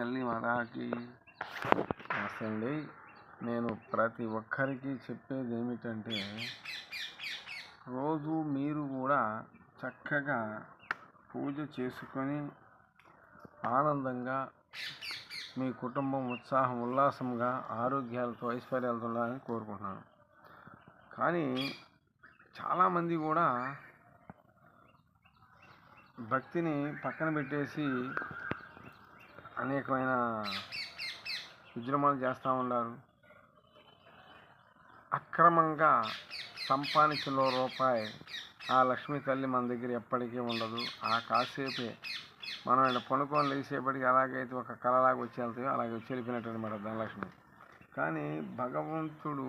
తల్లి మాతాకి నమస్తే. నేను ప్రతి ఒక్కరికి చెప్పేది ఏమిటంటే, రోజు మీరు కూడా చక్కగా పూజ చేసుకొని ఆనందంగా మీ కుటుంబం ఉల్లాసంగా ఆరోగ్యాలతో ఐశ్వర్యాలతో ఉండాలని కోరుకుంటున్నాను. కానీ చాలామంది కూడా భక్తిని పక్కన పెట్టేసి అనేకమైన విజృంభణలు చేస్తూ ఉన్నారు. అక్రమంగా సంపాదించిన రూపాయి ఆ లక్ష్మీ తల్లి మన దగ్గర ఎప్పటికీ ఉండదు. ఆ కాసేపే మనం ఇలా పనుకొని లేసేపటికి అలాగైతే ఒక కళలాగా వచ్చి వెళ్తాయో అలాగే వచ్చి వెళ్ళిపోయినట్టు అనమాట ధనలక్ష్మి. కానీ భగవంతుడు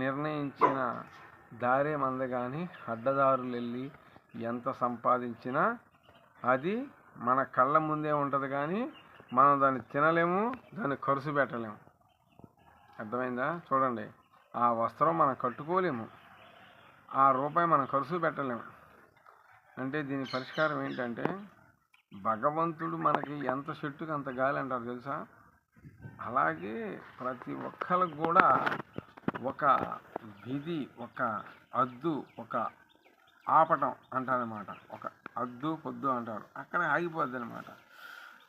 నిర్ణయించిన దారే మంద, కానీ అడ్డదారులు వెళ్ళి ఎంత సంపాదించినా అది మన కళ్ళ ముందే ఉంటుంది. కానీ మనం దాన్ని తినలేము, దాన్ని ఖర్చు పెట్టలేము. అర్థమైందా? చూడండి, ఆ వస్త్రం మనం కట్టుకోలేము, ఆ రూపాయి మనం ఖర్చు పెట్టలేము. అంటే దీని పరిష్కారం ఏంటంటే, భగవంతుడు మనకి ఎంత చెట్టుకి అంత గాలి అంటారు తెలుసా? అలాగే ప్రతి ఒక్కరికి కూడా ఒక విధి, ఒక హద్దు, ఒక ఆపటం అంటారనమాట. ఒక హద్దు పొద్దు అంటారు, అక్కడ ఆగిపోద్ది అనమాట.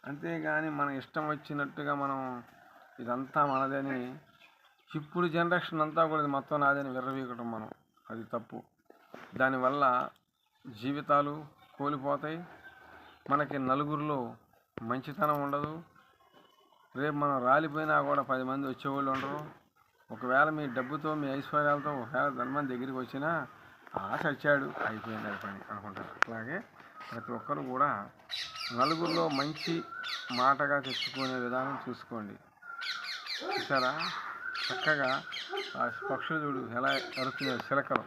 అంతేగాని మన ఇష్టం వచ్చినట్టుగా మనం ఇదంతా మనదని, ఇప్పుడు జనరేషన్ అంతా కూడా మొత్తం నాదని విర్రవీయకటం మనం, అది తప్పు. దానివల్ల జీవితాలు కోల్పోతాయి, మనకి నలుగురిలో మంచితనం ఉండదు. రేపు మనం రాలిపోయినా కూడా 10 మంది వచ్చేవాళ్ళు ఉండరు. ఒకవేళ మీ డబ్బుతో మీ ఐశ్వర్యాలతో ఒకవేళ ధనమంది దగ్గరికి వచ్చినా చచ్చాడు అయిపోయింది అది పని అనుకుంటారు. అలాగే ప్రతి ఒక్కరు కూడా నలుగురిలో మంచి మాటగా తెచ్చుకునే విధానం చూసుకోండి. చూసారా చక్కగా ఆ పక్షులు చూడు ఎలా అరుతున్నాయి, చిలకలు.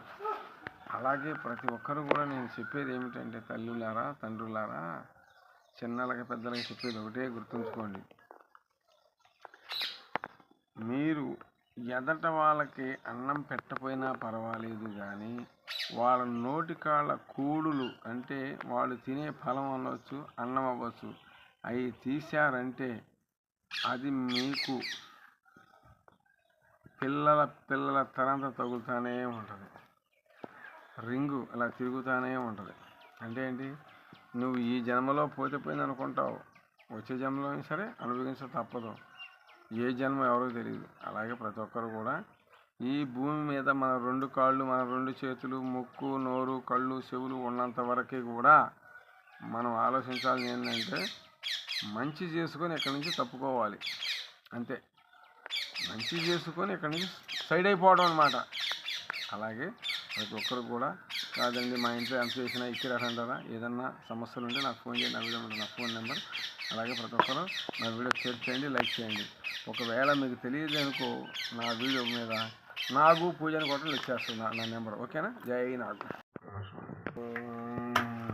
అలాగే ప్రతి ఒక్కరు కూడా నేను చెప్పేది ఏమిటంటే, తల్లులారా తండ్రులారా, చిన్నలకి పెద్దలకి చెప్పేది ఒకటే గుర్తుంచుకోండి. మీరు ఎదట వాళ్ళకి అన్నం పెట్టపోయినా పర్వాలేదు, కానీ వాళ్ళ నోటి కాళ్ళ కూడులు అంటే వాళ్ళు తినే ఫలం అవ్వచ్చు, అన్నం అవ్వచ్చు, అవి తీశారంటే అది మీకు పిల్లల తరంత తగులుతూనే ఉంటుంది. రింగు అలా తిరుగుతూనే ఉంటుంది. అంటే ఏంటి, నువ్వు ఈ జన్మలో పోతే పోయింది అనుకుంటావు, వచ్చే జన్మలో సరే అనుభవించ తప్పదు. ఏ జన్మ ఎవరో తెలియదు. అలాగే ప్రతి ఒక్కరు కూడా ఈ భూమి మీద మన 2 కాళ్ళు, మన 2 చేతులు, ముక్కు, నోరు, కళ్ళు, చెవులు ఉన్నంత వరకే కూడా మనం ఆలోచించాల్సింది ఏంటంటే, మంచి చేసుకొని ఇక్కడి నుంచి తప్పుకోవాలి. అంతే, మంచి చేసుకొని ఇక్కడి నుంచి సైడ్ అయిపోవడం అనమాట. అలాగే ప్రతి ఒక్కరు కూడా, కాదండి మా ఇంట్లో ఎంత చేసినా ఇచ్చిరారంటారా, ఏదన్నా సమస్యలు ఉంటే నాకు ఫోన్ చేయండి, నా నా ఫోన్ నెంబర్. అలాగే ప్రతి ఒక్కరు నా వీడియో షేర్ చేయండి, లైక్ చేయండి. ఒకవేళ మీకు తెలియదు అనుకో, నా వీడియో మీద నాగు పూజని కూడా వచ్చేస్తుంది నా నెంబర్. ఓకేనా? జై నాగు.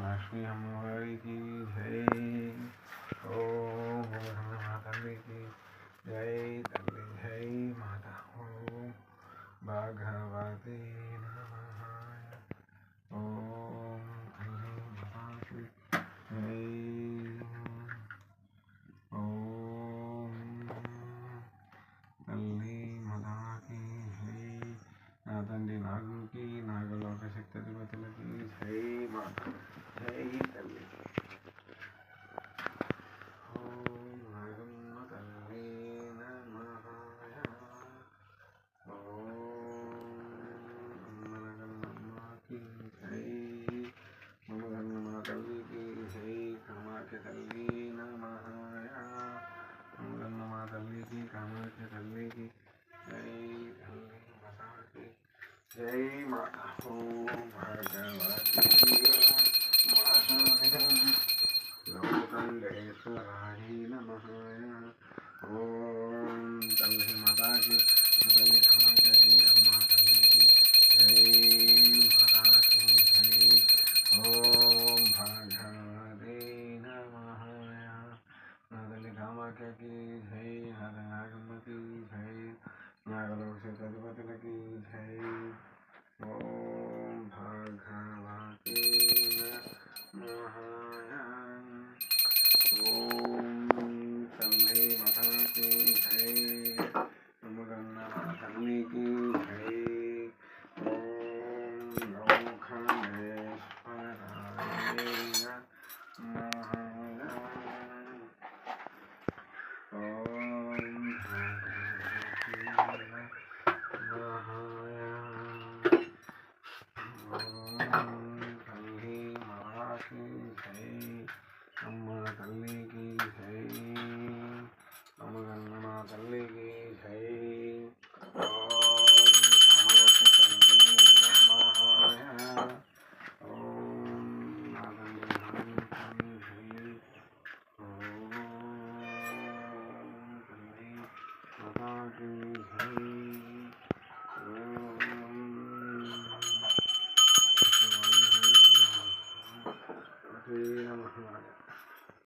లక్ష్మీ అమ్మవారికి జై. ఓం తల్లికి జై, తల్లి జై మాత. ఓం భగవతి నమః. ఓం తల్లి మాతాకి జై. ఓం తల్లి మాతాకి జై. నా తండ్రి నాగుకి, నాగలోక శక్తి అధిపతులకి జై మాత. జై తల్లి. ఓం నాగమ్మ తల్లి నమః. ఓం అమ్మనగన్నమ్మకి జై. మమగన్నమ్మ తల్లికి జై. కామాఖ్య తల్లి నమః. మమగన్నమ్మ తల్లికి, కామాఖ్య తల్లికి జై. తల్లి మాతాకి జై మాత. ఓం భగవతి లోకండేశ్వరాయ నమః. ఓం తల్లి మాతాకి, తల్లి కామాఖ్యకి, అమ్మ తల్లికి జై. మాతాకి జై. ఓం భగవతే నమః. నా తల్లి కామాఖ్యకి జై. నాగమ్మకి జై. నాగలోక అధిపతులకి జై. ఓం